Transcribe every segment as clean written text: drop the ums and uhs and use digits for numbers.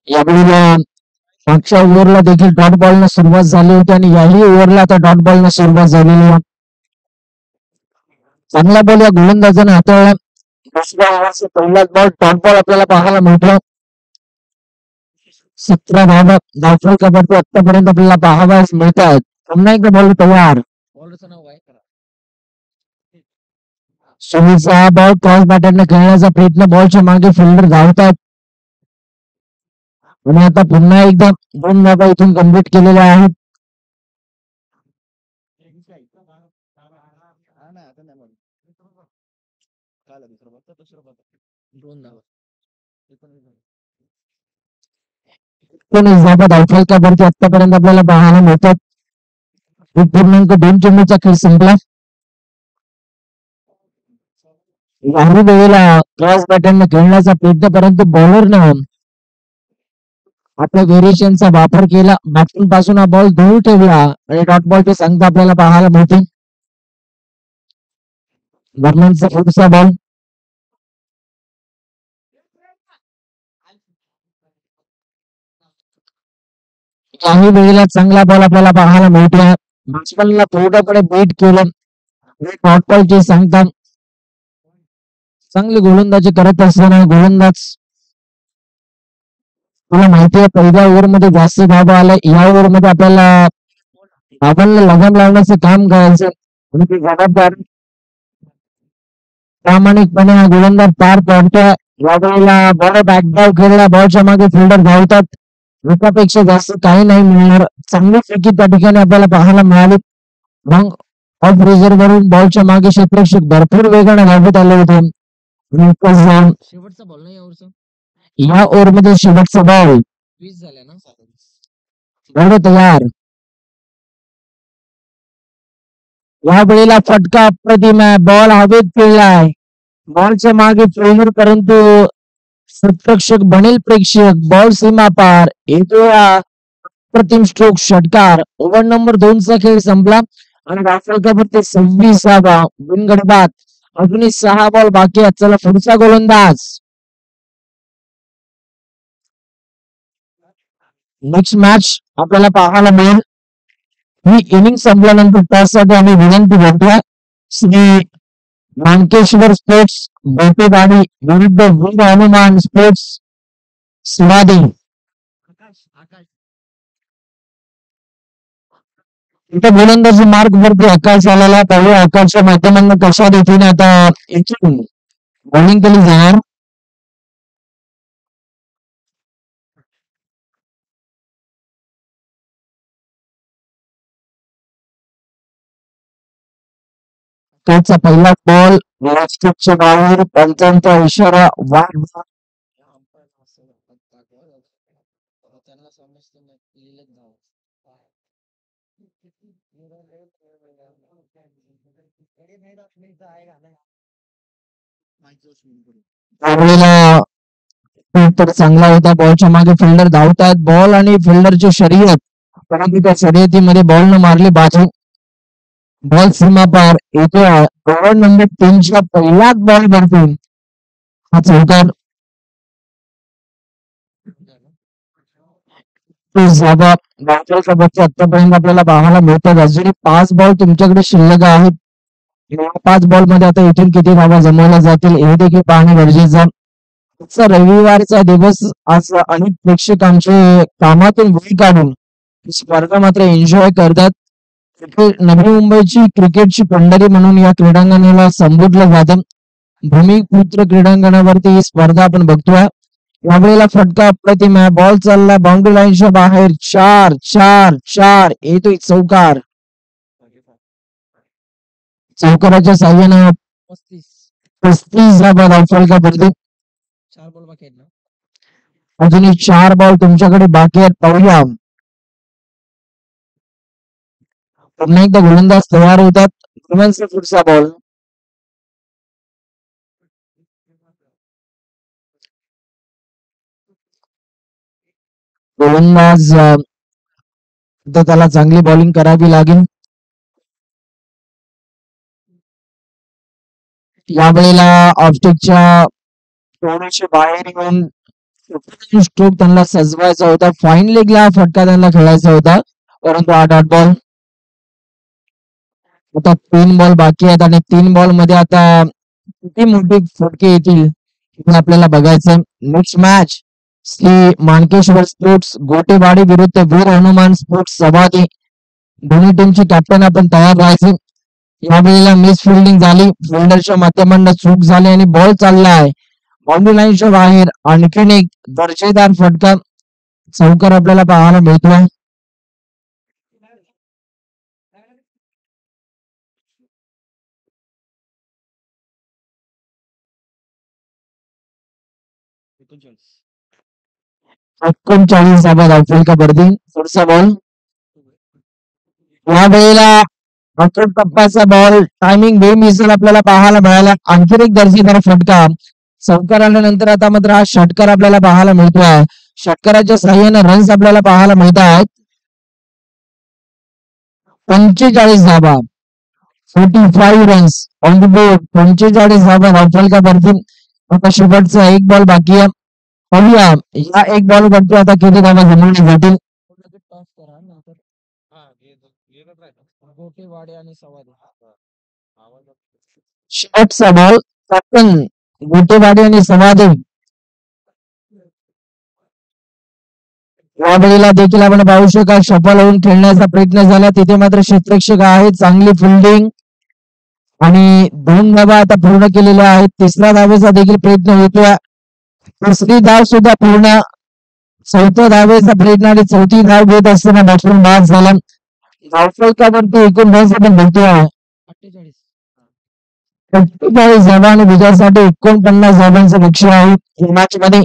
यावेळेला मागच्या ओव्हरला देखील डॉट बॉलनं सुरुवात झाली होती आणि याही ओव्हरला आता डॉट बॉलनं सुरुवात झालेली आहे. चांगला बॉल या गोलंदाजाने हाताळला. दुसऱ्या ओव्हरचा पहिलाच बॉल डॉट बॉल आपल्याला पाहायला मिळतो. 17 धावा धावफलकावरती आतापर्यंत आपल्याला पाहावयास मिळतात. पुन्हा एकदा बॉल तयार. सुनीलचा हा बॉल क्रॉस बॅटरने खेळण्याचा प्रयत्न. बॉलच्या मागे फिल्डर धावतात आणि आता पुन्हा एकदा 2 धावा इथून कंप्लीट केलेल्या आहेत. धावा धावफलकावरती आतापर्यंत आपल्याला पाहायला मिळतात. 1.2 चेंडूचा खेळ संपला. याही वेळेला क्रॉस बॅटरने खेळण्याचा प्रयत्न, परंतु बॉलरनं आपल्या व्हेरिएशनचा वापर केला. बॅटिंग पासून हा बॉल दूर ठेवला आणि डॉट बॉलची संख्या आपल्याला पाहायला मिळते. बर्मनचा पुढचा बॉल. काही वेळेला चांगला बॉल आपल्याला पाहायला मिळतो. बॅट्समॅनला पूर्णपणे बीट केलं. डॉट बॉलची संख्या चांगली गोलंदाजी करत असताना गोलंदाज, तुला माहिती आहे पहिल्या ओव्हर मध्ये जास्त धावा आल्या. या ओव्हर मध्ये आपल्याला धावांना लगाम लावण्याचं काम करायचं आणि ती जबाबदारी प्रामाणिकपणे हा गोलंदाज पार पाडतोय. यावेळेला बॉल बॅकडाव केलेला. बॉलच्या मागे फिल्डर धावतात. एकापेक्षा जास्त काही नाही मिळणार. चांगली फेकी त्या ठिकाणी आपल्याला पाहायला मिळाली. मग ऑफ रिझर्व वरून बॉलच्या मागे क्षेत्ररक्षक भरपूर वेगाने धावत आले होते. शेवटचा बॉल नाही या ओव्हर मध्ये शेवटचा बॉल. 20 झाल्या ना तयार. या वेळेला फटका अप्रतिम आहे. बॉल हवेत खेळलाय. बॉलच्या मागे फिल्डर, परंतु क्षेत्ररक्षक बनेल प्रेक्षक. बॉल सीमा पार. येतो अप्रतिम स्ट्रोक षटकार. ओव्हर नंबर 2 चा खेळ संपला आणि धावफलकावरती 26 बिनगडबाद. अजूनही 6 बॉल बाकी आहेत. चला पुढचा गोलंदाज. नेक्स्ट मॅच आपल्याला पाहायला मिळेल. ही इनिंग संपल्यानंतर त्यासाठी आम्ही विनंती करतोय. श्री मानकेश्वर स्पोर्ट्स बेटेवाडी विरुद्ध वीर हनुमान स्पोर्ट्स सुवादी. इथे गोलंदाजी मार्ग वरती आकाश आलेला. पहिल्या आकाशच्या माध्यमांना कशा रीतीने आता इथून बॉलिंग केली जाणार. त्याचा पहिला बॉल राजकोटच्या बाहेर. पंचांचा इशारा वाट. तर चांगला होता. बॉलच्या मागे फिल्डर धावतात. बॉल आणि फिल्डरची शर्यत, परंतु त्या शर्यतीमध्ये बॉल न मारली बाजू. बॉल सीमा पार. येतो ओव्हर नंबर 3 च्या पहिलाच बॉल भरतो हा चौकार. आतापर्यंत आपल्याला पाहायला मिळतात. अजूनही 5 बॉल तुमच्याकडे शिल्लक आहेत. 5 बॉल मध्ये आता इथून किती धावा जमवल्या जातील हे देखील पाहणे गरजेचं आहे. रविवारचा दिवस आज अनेक प्रेक्षक आमचे कामातून वेळ काढून स्पर्धा मात्र एन्जॉय करतात. नवी मुंबईची क्रिकेटची पंढरी म्हणून या क्रीडांगणाला संबोधलं जातं. भूमिपुत्र क्रीडांगणावरती ही स्पर्धा आपण बघतोय. यावेळेला फटका अप्रतिम आहे. बॉल चालला बाउंड्री लाईनच्या बाहेर. 4 येतोय चौकार. चौकाराच्या साह्याने 35 धावा धावफलकावरती. 4 बॉल बाकी आहेत ना. अजूनही 4 बॉल तुमच्याकडे बाकी आहेत. पाहूया पुन्हा एकदा गोलंदाज तयार होतात. पुढचा बॉल. गोलंदाज त्याला चांगली बॉलिंग करावी लागेल. यावेळेला ऑप्टिकच्या थोडेसे बाहेर येऊन स्ट्रोक त्यांना सजवायचा होता. फाईन लेगला फटका त्यांना खेळायचा होता, परंतु 8 बॉल. आता 3 बॉल बाकी आहेत आणि 3 बॉल मध्ये आता किती मोठी फटके येतील हे आपल्याला बघायचं. Next match Shri Manakeshwar sports Gotewadi विरुद्ध वीर हनुमान स्पोर्ट्स सभागी. दोन्ही टीमची कॅप्टन आपण तयार राहायचे. यावेळेला मिस फिल्डिंग झाली, फिल्डरच्या माध्यमांना चूक झाली आणि बॉल चालला आहे बाउंड्री लाईनच्या बाहेर. आणखीन एक दर्जेदार फटका चौकार आपल्याला पाहायला मिळतोय. एकोणचाळीस 39 धावा धावतील का बर्दी. पुढचा बॉल या वेळेला अकड टप्प्याचा बॉल टायमिंग बेमिसल आपल्याला पाहायला मिळाला. आणखीन एक दर्जेदार फटका चौकार आल्यानंतर आता मात्र हा षटकार आपल्याला पाहायला मिळतोय. षटकाराच्या साह्याने रन्स आपल्याला पाहायला मिळत आहेत. 45 धावा, 45 रन्स ऑन द बोर्ड. 45 धावा धावतील का बर्दी. आता शेवटचा एक बॉल बाकी आहे. पाहूया या एक बॉल वरती आता किती धावा जमवल्या जातील. गोटेवाडी आणि सवादी शेवटचा बॉल कॅप्टन गोटेवाडी आणि सवादी. यावेळेला देखील आपण पाहू शकाल सफल होऊन खेळण्याचा प्रयत्न झाला. तिथे मात्र क्षेत्ररक्षक आहे, चांगली फिल्डिंग आणि 2 धावा आता पूर्ण केलेल्या आहेत. तिसऱ्या धावेचा देखील प्रयत्न होतोय. तिसरी धाव सुद्धा पूर्ण. चौथ्या धावेचा प्रयत्न आणि चौथी धाव घेत असताना बॅट्समन बाद झाला. धावफलकावरती एकूण रन्स आपण बघतोय 48 धावा आणि विजयासाठी 49 धावांचं लक्ष आहे या मॅच मध्ये.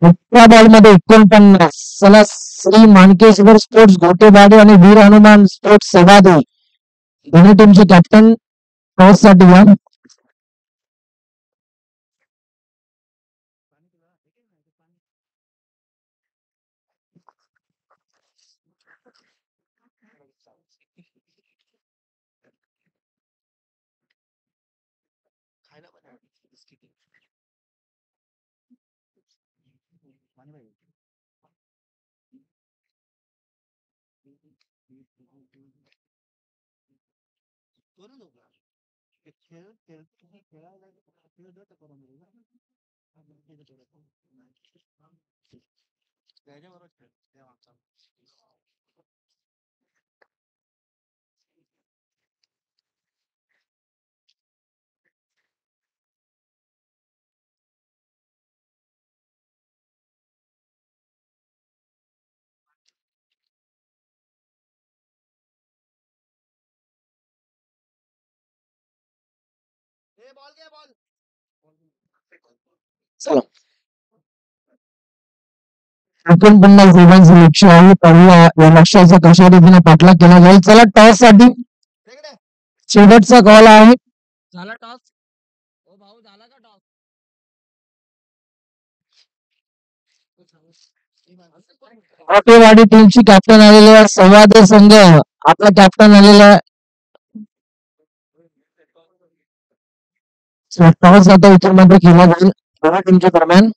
18 बॉलमध्ये 49. चला श्री मानकेश्वर स्पोर्ट्स गोटेवाडी आणि वीर हनुमान स्पोर्ट्स सवादी दोन्ही टीमचे कॅप्टन टॉस साठी या. चला 49 धावांचं लक्ष आहे. पाहूया या लक्ष्याचा कशा रीतीने पाठलाग केला जाईल. चला टॉस साठी शेवटचा कॉल आहे. झाला टॉस. ओ भाऊ झाला का टॉस. गोटेवाडी टीमची कॅप्टन आलेली आहे सवादी संघ. आपला कॅप्टन आलेला आहे. टॉस आता उत्तर मध्ये केला जाईल दोन्ही टीमच्या दरम्यान.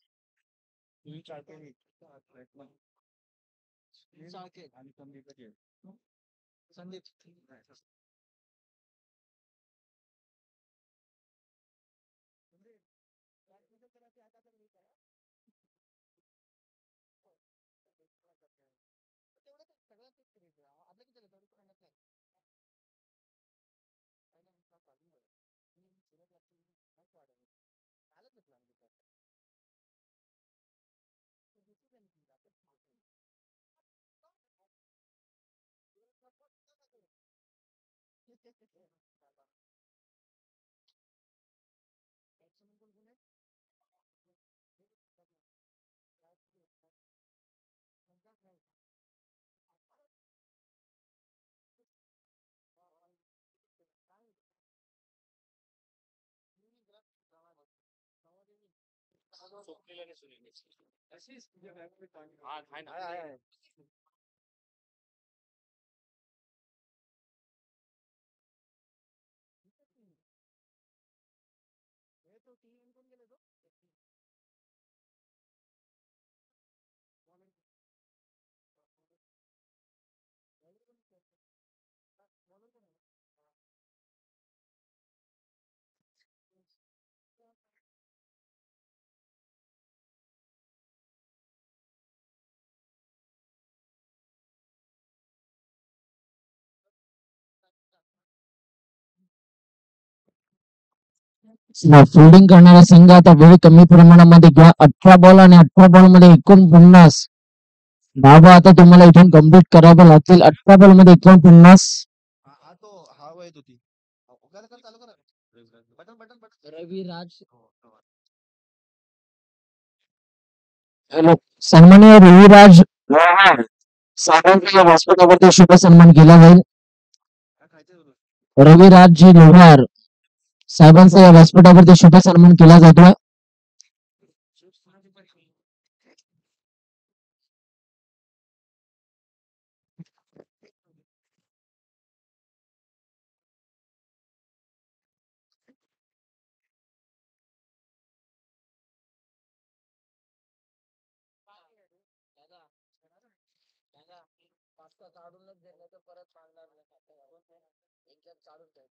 फिल्डिंग करणारा संघ आता वेळ कमी प्रमाणामध्ये घ्या. 18 बॉल आणि 18 बॉल मध्ये 49 धावा आता तुम्हाला इथून कम्प्लीट कराव्या लागतील. 18 बॉल मध्ये 49. रविराज सन्माननीय रविराज सावंत या व्यासपीठावरती शुभ सन्मान केला जाईल. रविराजजी लोहार साहेबांचा या व्यासपीठावरती शुभ सन्मान केला जातो. पास्ता काढूनच देणार तर परत मागणार नाही एकदम काढून ठेव.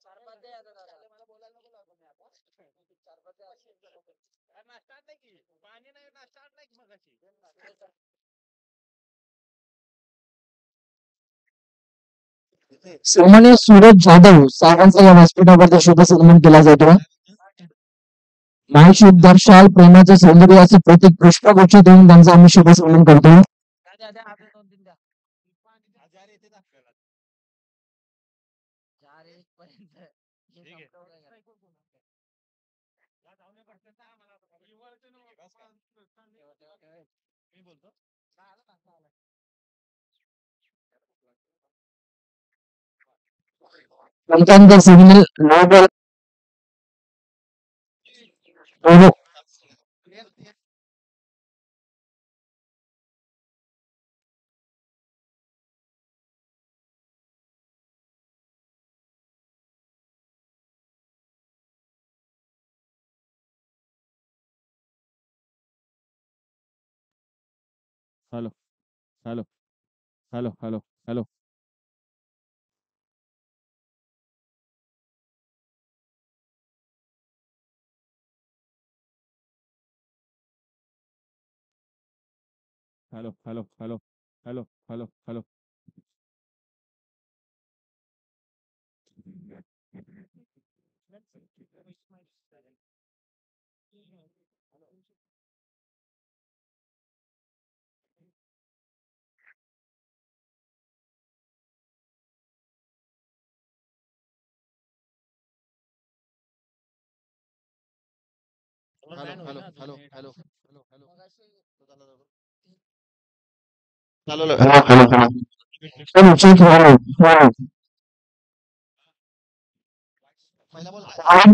चार पाच दे आता दादा. मला बोलायला नको लागू मी आता. चार पाच दे. नाश्ता नाही की पाणी नाही नाश्ता नाही की मगाशी. सन्माननीय सूरज जाधव साहेबांचा या व्यासपीठावरती शुभ सन्मान केला जातो. माहिती दर्शाल प्रेमाचे सौंदर्य असे प्रतीक पुष्पगुच्छ देऊन त्यांचा आम्ही शुभ सन्मान करतो. पंचांचा signal no ball. Hello hello hello hello hello hello hello hello hello hello hello hello hello hello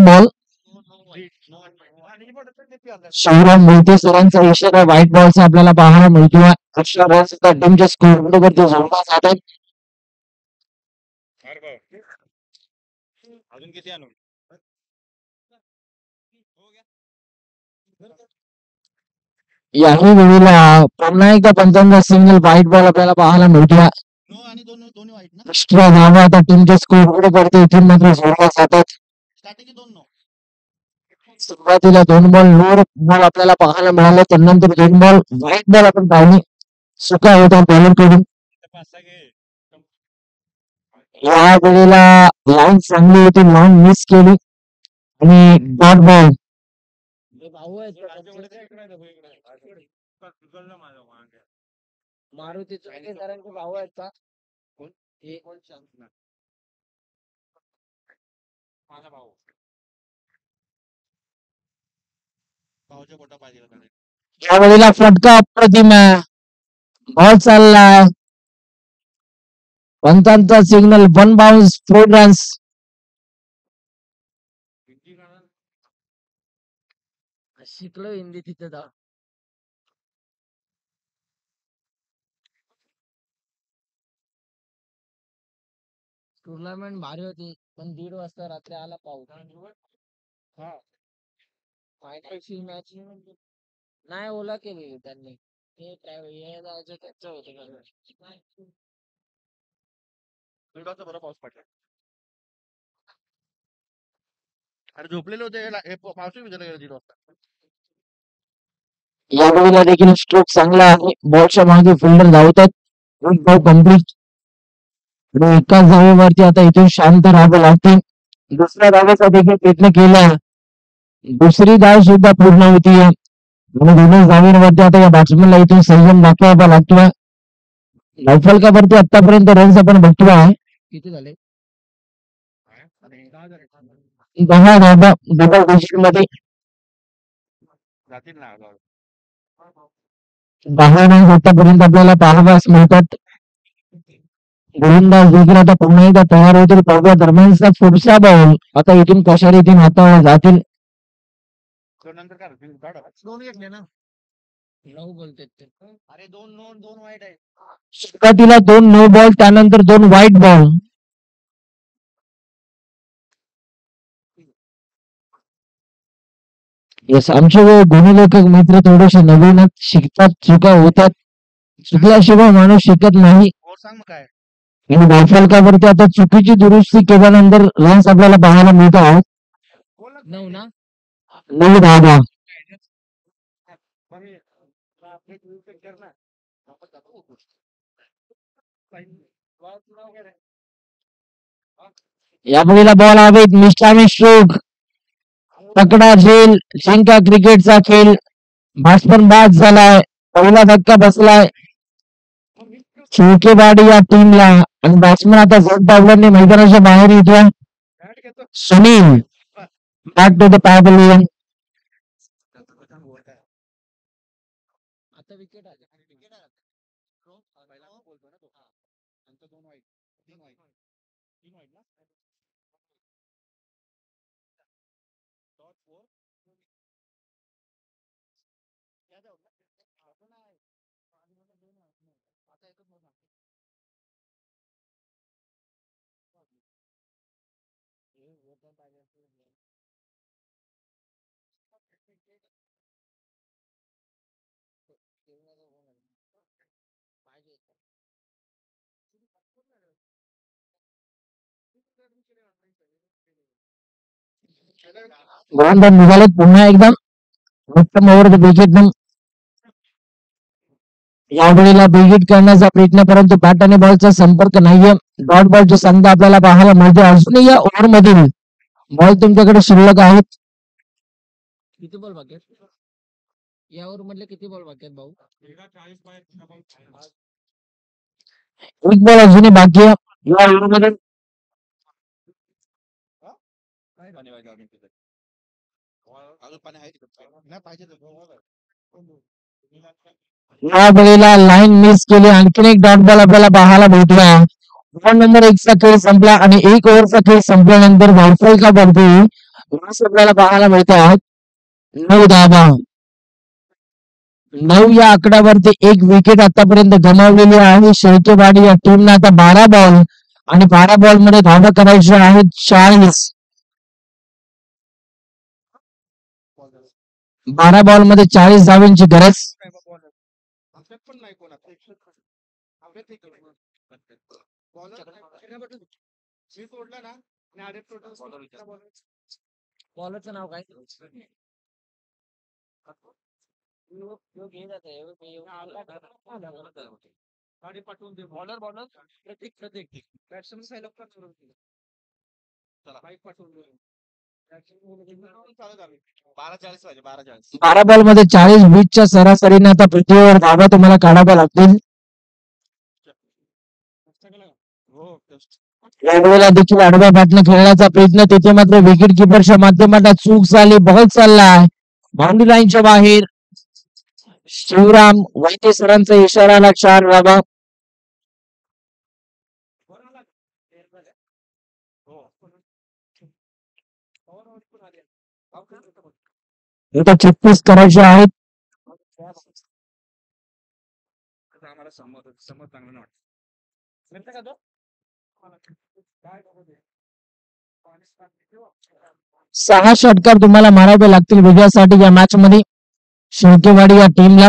ball. Shivram Mohite सरांचा इशारा व्हाईट बॉलचा आपल्याला पाहायला मिळतोय. अक्षर सुद्धा टीमच्या स्कोर वरती जोडला जात आहे. अजून किती आणू याही वेळेला पुन्हा एकदा पंचांचा सिंगल व्हाईट बॉल आपल्याला पाहायला मिळतोय. आणि दोन्ही वाईट ना एक्स्ट्रा धावा आता टीमच्या स्कोर वरती इथून मात्र जोडल्या जातात. स्टार्टिंग 2 सुरुवातीला 2 बॉल नोर बॉल आपल्याला पाहायला मिळाले. त्यानंतर 2 बॉल व्हाईट बॉल आपण पाहिली. सुका होता बॉलर कडून. या वेळेला लाईन चांगली होती. लाईन मिस केली आणि डॉट बॉल. भाऊ आहेत मारुती चुकेकरांचे भाऊ आहेत का? माझा भाऊ भाऊच्या पोटा पाहिजे. या वेळेला फटका अप्रतिम आहे. बॉल चाललाय. पंचांचा सिग्नल 1 बाउन्स 4 रन्स. शिकलो हिंदी तिथे जा. टुर्नामेंट भारी होती पण 1:30 वाजता रात्री आला पाऊस. हा फायनलची मॅच नाही ओला केली त्यांनी. ते हे जायचं त्यांचं होतं. दीड वाजता बरं पाऊस पडला. अरे झोपलेले होते पावसाही विचारला गेला 1:30 वाजता. या बॉलला देखील स्ट्रोक चांगला आहे. बॉलच्या मागे फिल्डर धावतात. एक धाव कम्प्लीट. एकाच धावेवरती आता इथून शांत राहावं लागते. दुसऱ्या धावेचा देखील प्रयत्न केला. दुसरी धाव सुद्धा पूर्ण होती. आणि दोनच धावेवरती आता या बॅट्समॅनला इथून संयम दाखवावा लागतोय. फलकावरती आतापर्यंत रन्स आपण बघतोय. किती झाले? 10 धावा डबल डिजिट मध्ये. जातील ना 10 रन्स आतापर्यंत आपल्याला पाहाव्यास मिळतात. गोलंदाज देखील आता पुन्हा एकदा तयार होतील. पाहूया दरम्यानचा पुढचा बॉल आता इथून कशा रीतीने हाताळला जातील. नंतर काय दोन घेतले ना 9 बोलते. अरे 2 वाईट आहे. सुरुवातीला 2 नो बॉल त्यानंतर 2 व्हाईट बॉल. येस आमचे गुणलेखक मित्र थोडेसे नवीनच शिकतात. चुका होतात. चुकल्याशिवाय माणूस शिकत नाही. हो सांग मग काय आणि धावफलकावरती आता चुकीची दुरुस्ती केल्यानंतर रन्स आपल्याला पाहायला मिळत आहेत. 9 ना 9 धावा. या पहिला बॉल हवेत मिस्टामी स्ट्रोक. पकडा झेल जिंका क्रिकेटचा खेळ. बॅट्समन बाद झालाय. पहिला धक्का बसलाय चिळकेवाडी या टीमला. आणि बॅट्समन आता झट डावल्याने मैदानाच्या बाहेर येतोय. Sunil back to the pavilion. आता विकेट आले. गोलंदाज निघाले पुन्हा एकदा उत्तम ओव्हर विकेट. यावेळेला बिगिट करण्याचा प्रयत्न परंतु बॅट आणि बॉलचा संपर्क नाहीये. डॉट बॉलची संख्या आपल्याला पाहायला मिळते. अजूनही या ओव्हर मधील बॉल तुमच्याकडे शिल्लक आहेत. किती बॉल बाकी आहेत या ओव्हर मधले? किती बॉल बाकी आहेत भाऊ? एक बॉल अजूनही बाकी आहे या ओव्हर मध्ये. पाणी आहे नाही पाहिजे या वेळेला लाईन मिस केली. आणखीन एक डॉट बॉल आपल्याला पाहायला भेटला. ओव्हर नंबर 1 चा खेळ संपला आणि 1 ओव्हरचा खेळ संपल्यानंतर धावफलकावरती आपल्याला पाहायला मिळतात 9 धावा. 9 या आकड्यावरती 1 विकेट आतापर्यंत गमावलेली आहे. शेळकेवाडी या टीमने आता 12 बॉल आणि 12 बॉल मध्ये धावा करायच्या आहेत 40. 12 बॉल मध्ये 40 धावांची गरज. पण नाही कोणाचं सोडला ना बॉलरचं नाव काय? पाठवून दे बॉलर प्रत्येक बॅट्समन बाईक पाठवून दे. 12 बॉल मध्ये 40 बीटच्या सरासरीने आता पृथ्वीवर धावा तुम्हाला काढाव्या लागतील. यावेळेला देखील आडव्या बॅटने खेळण्याचा प्रयत्न तिथे मात्र विकेट किपरच्या माध्यमातून चूक झाली. बॉल चाललाय बाउंड्री लाईनच्या बाहेर. शिवराम वैते सरांचा इशाराला 4 धावा. आता 36 करायचे आहेत. आम्हाला समोर चांगलं वाटतं 6 षटकार तुम्हाला मारावे लागतील विजयासाठी या मॅच मध्ये शिर्केवाडी या टीमला.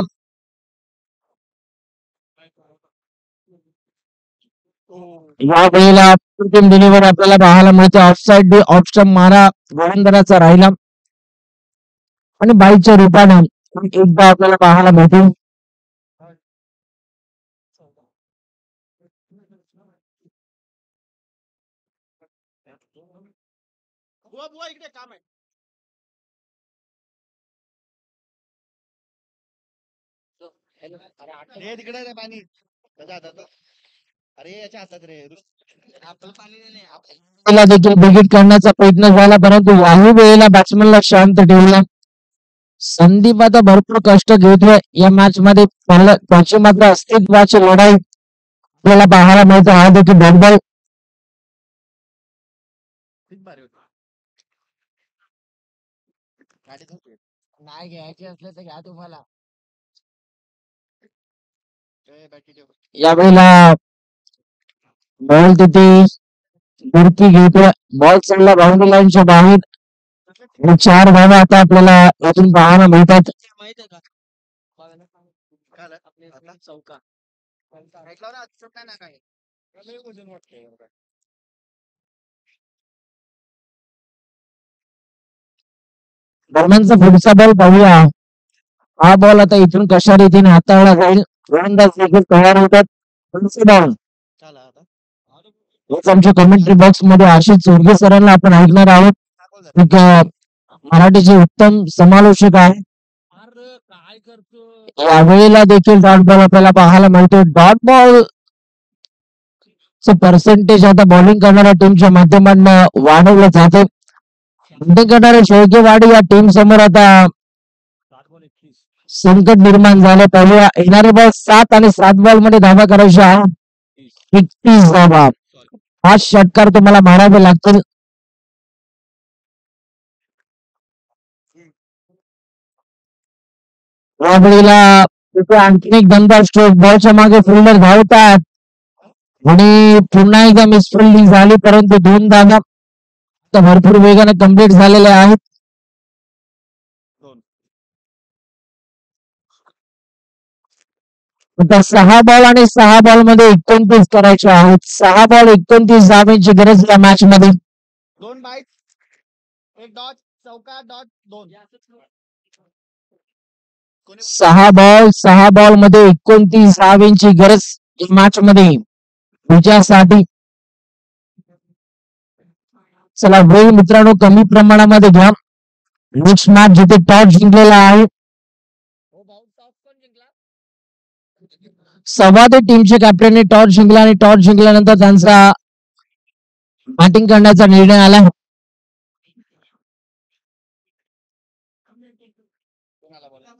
या वेळेला टीम डिलिव्हर आपल्याला पाहायला मिळते. ऑफसाईड ऑप्शन मारा गोलंदाजाचा राहिला आणि बाईच्या रूपाने एकदा आपल्याला पाहायला मिळते. बुवा बुवा इकडे काम आहे. हे तिकडे रे पाणी त्याच्या हातात. अरे याच्या हातात रे आपलं पाणी नाही आपण त्याला देखील बिगिट करण्याचा प्रयत्न झाला परंतु याही वेळेला बॅट्समनला शांत ठेवला. संदीप आता भरपूर कष्ट घेतोय या मॅच मध्ये. त्याची मात्र अस्तित्वाची लढाई आपल्याला पाहायला मिळते. हा देखील डॉटबॉल खूप भारी होती. गाडी थांबते. नाही घ्यायची असलं तर घ्या तुम्हाला. ए, बॅटी ठेव. यावेळेला बॉल तिथे बुरकी घेतोय. बॉल चालला बाउंड्री लाईनच्या बाहेर आणि 4 धावा आता आपल्याला यातून पाहायला मिळतात. माहित आहे का बघा ना, काय झालं? आपले आता? चौका ऐकलं ना आजचं काय ना काय लय वजन वाटतंय यार काय. दरम्यानचा पुढचा बॉल पाहूया. हा बॉल आता इथून कशा रीतीने हाताळला जाईल. गोलंदाज देखील तयार होतात. पुढचा बॉल चला आता हेच आमच्या कमेंट्री बॉक्स मध्ये आशिष चोरगे सरांना आपण ऐकणार आहोत. काय बोल एक मराठीचे उत्तम समालोचक आहे. अरे काय करतो यावेळेला देखील डॉट बॉल आपल्याला पाहायला मिळतो. डॉट बॉल पर्सेंटेज आता बॉलिंग करणाऱ्या टीमच्या माध्यमातून वाढवलं जाते. बॅटिंग करणारे शेळकेवाडी या टीम समोर आता 7-21 संकट निर्माण झाले. पहिले येणारे बॉल 7 आणि 7 बॉल मध्ये धावा करायच्या आहेत. 31 धावा. 5 षटकार तुम्हाला मारावे लागतील. यावेळेला तिथे आणखीन एक दमदार स्ट्रोक. बॉलच्या मागे फिल्डर धावतात आणि पुन्हा एकदा मिसफिल्डिंग झाली परंतु 2 धावा आता भरपूर वेगाने कंप्लीट झालेले आहेत. दोन. आता 6 बॉल आणि 6 बॉल मध्ये 29 करायचे आहेत. 6 बॉल 29 धावांची गरज या मॅच मध्ये. 2 बाईट 1 डॉट चौका डॉट 2 कोणी 6 बॉल 6 बॉल मध्ये 29 धावांची गरज या मॅच मध्ये विजयासाठी. चला वेळ मित्रांनो कमी प्रमाणामध्ये घ्या. नेक्स्ट मॅच जिथे टॉस जिंकलेला आहे. हो भाऊ टॉप कोण जिंकला संवादी टीमचे कॅप्टनने टॉस जिंकला आणि टॉस जिंकल्यानंतर त्यांचा बॅटिंग करण्याचा निर्णय आला. कोणाला बोला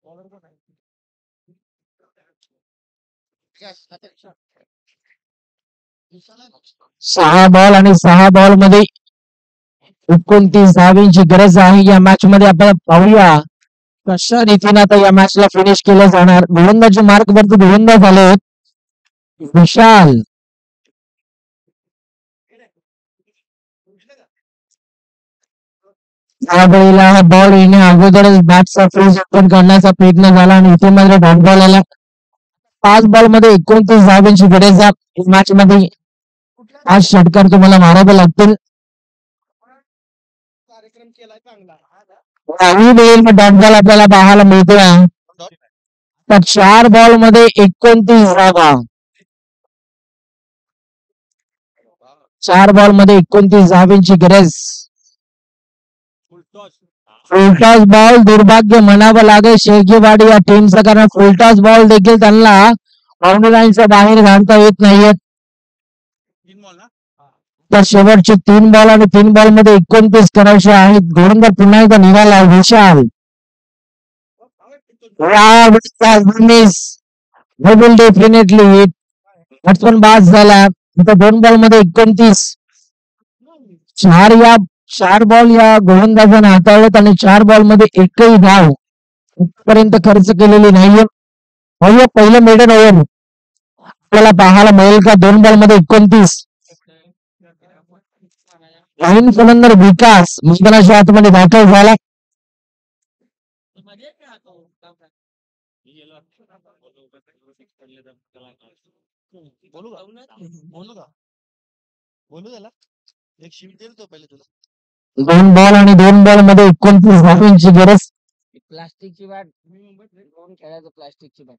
बॉलर कोण आहे काय आता 6 बॉल आणि 6 बॉल मध्ये 29 धावांची गरज आहे या मॅच मध्ये. आपण पाहूया कशा रीतीने आता या मॅच ला फिनिश केलं जाणार. गोलंदाजी मार्क वरती गोलंदाज आले विशाल. यावेळेला हा बॉल येण्या अगोदरच बॅटचा फ्रीज ओपन करण्याचा प्रयत्न झाला आणि इथे मात्र डॉट बॉल आला. 5 बॉल मध्ये 29 धावांची गरज आहे मॅच मध्ये. 5 षटकार तुम्हाला मारावे लागतील. कार्यक्रम केलाय चांगला काही वेळेला डॉट बॉल आपल्याला पाहायला मिळतोय. तर 4 बॉल मध्ये 29 धावा. 4 बॉल मध्ये 29 धावांची गरज. फुलटॉस बॉल दुर्भाग्य म्हणावं लागेल शेळकेवाडी या टीमचं कारण फुलटॉस बॉल देखील त्यांना बाउंड्री लाईनच्या बाहेर घालता येत नाहीयेत. 3 बॉल ना तर शेवटचे 3 बॉल आणि 3 बॉल मध्ये 29 करायचे आहेत. गोलंदाज पुन्हा एकदा निघाला विशाल. डेफिनेटली बॅट्समन बाद झाला. आता 2 बॉल मध्ये 29. 4 बॉल या गोलंदाजाने हाताळलेत आणि 4 बॉल मध्ये एकही धाव पर्यंत खर्च केलेली नाहीये. पहिलं मेडन ओव्हर आपल्याला पाहायला मिळेल का 2 बॉल मध्ये 29. नवीन फलंदाज विकास मैदानाच्या आतमध्ये दाखल झाला. बोलू का बोलू का बोलू त्याला एक शिफ्ट देईल तो पहिले तुला 2 बॉल आणि 2 बॉल मध्ये 29 धावांची गरज. प्लास्टिकची बॅट कोण खेळायचं प्लास्टिकची बॅट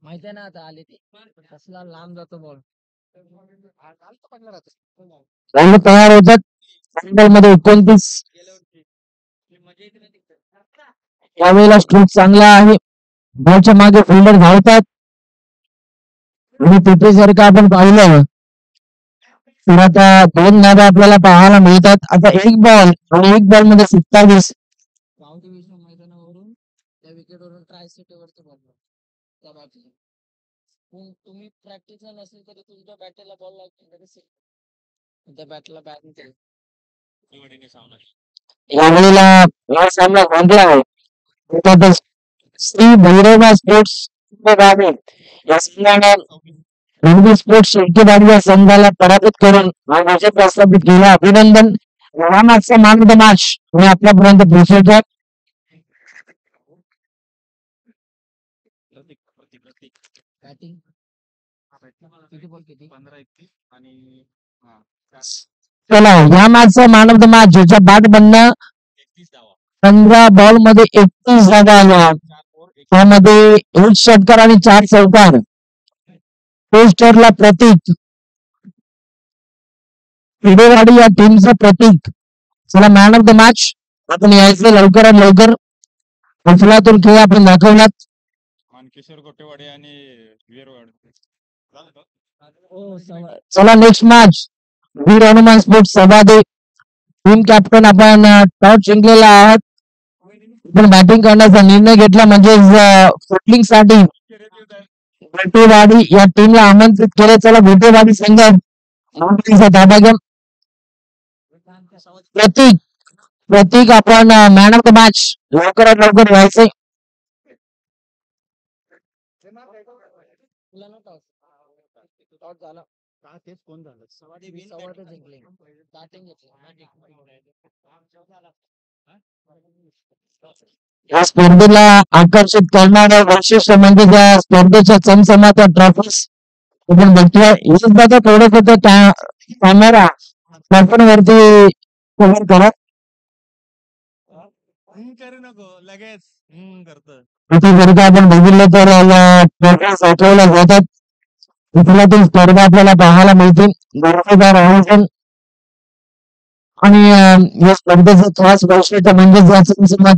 माहिती आहे ना आता आली ती कसला लांब जातो बॉल पडला राहते रंग तयार होतात. 2 बॉल मध्ये 29. यावेळेला स्ट्रोक चांगला आहे. बॉलच्या मागे फिल्डर धावतात आणि तिथे जर का आपण पाहिलं तर आता 2 धावा आपल्याला पाहायला मिळतात. आता 1 बॉल आणि 1 बॉल मध्ये 27. गावठी विश्व मैदानावरून त्या विकेटवरून ट्राय सिटीवरती बॉल त्या बॅटला तुम्ही प्रॅक्टिसला नसेल तरी तुमच्या बॅटला बॉल लागतो त्या बॅटला बॅट यावेळेला हा सामना जिंकला आहे. त्यातच श्री भैरवा स्पोर्ट्स या संघाने रणबीर स्पोर्ट्स शेळकेवाडी या संघाला पराभूत करून हा विजय प्रस्थापित केला. अभिनंदन. या मॅचचा मॅन ऑफ द मॅच मी आपल्यापर्यंत पोहोचवतो. बॅटिंग किती बॉल किती 15-31 आणि चला या मॅचचा मॅन ऑफ द मॅच ज्याच्या बॅट बनणं 15 बॉल मध्ये 31 धावा आल्या. त्यामध्ये 1 षटकार आणि 4 चौकार. पोस्टरला प्रतीक खेडेवाडी या टीमचं प्रतीक. चला मॅन ऑफ द मॅच आपण यायचं लवकरात लवकर उचलातून खेळ आपण दाखवण्यात. किशोर गोटेवाडे आणि वीरवाड चला नेक्स्ट मॅच वीर हनुमान स्पोर्ट्स सभादे टीम कॅप्टन आपण टॉस जिंकलेला आहात. आपण बॅटिंग करण्याचा निर्णय घेतला म्हणजे फिल्डिंग साठी गोटेवाडी या टीमला आमंत्रित केले. चला गोटेवाडी संघ ताबा घ्या. प्रतीक आपण मॅन ऑफ द मॅच लवकरात लवकर व्हायचंय. टॉस झाला तेच कोण झालं सवादे जिंकले बॅटिंग या स्पर्धेला आकर्षित करणारं वैशिष्ट्य म्हणजे त्या स्पर्धेच्या चमचमाच्या ट्रॉफीज आपण बघतोय. दादा थोडस कॅमेरा आपण वरती कव्हर करा. करू नको लगेच करत इथे जर का आपण बघितलं तर ट्रॉफी साठवल्या जातात. इथल्यातील स्पर्धा आपल्याला पाहायला मिळते. दर्जेदार आयोजन आणि या स्पर्धेचं खास वैशिष्ट्य म्हणजे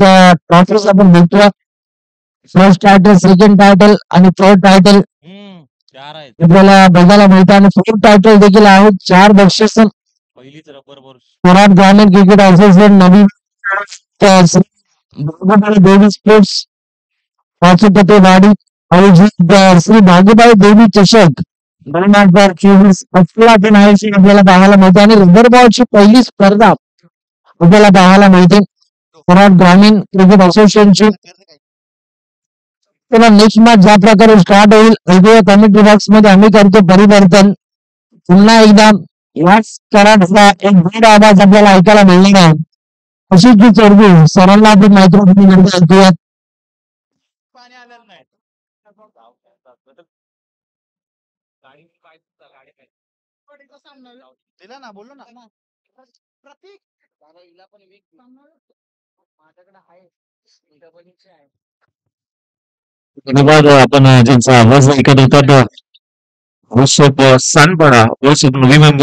त्या ट्रॉफीज आपण बघतोय. फर्स्ट टायटल, सेकंड टायटल आणि थर्ड टायटल आपल्याला बघायला मिळतं आणि फोर्थ टायटल देखील आहेत. 4 बक्षीस. पहिलीच रबर विराट ग्रामीण क्रिकेट असोसिएशन नवी देवी स्पोर्ट्स पाचोपतेवाडी आयोजित श्री भागीबाई देवी चषक 2024 आपल्याला पाहायला मिळते आणि रबर बॉलची पहिली स्पर्धा आपल्याला पाहायला मिळते विराट ग्रामीण क्रिकेट असोसिएशनची. त्याला नेक्स्ट मॅच ज्या प्रकारे स्टार्ट होईल ऐकूया कमेंट्री बॉक्स मध्ये. आम्ही करतो परिवर्तन. पुन्हा एकदा याच कराडचा एक गोड आवाज आपल्याला ऐकायला मिळणार आहे. अशीच जी चर्चा सरांना आपण मायक्रोफोन ऐकूयात. पाणी आलेलं नाही दिला ना बोललो ना प्रतीक हिला पण वीक माझ्याकडे आहे डबल आहे. धन्यवाद. आपण ज्यांचा आवाज ऐकत होता तो वसुप सांडपाडा वसुप नवी मुंबई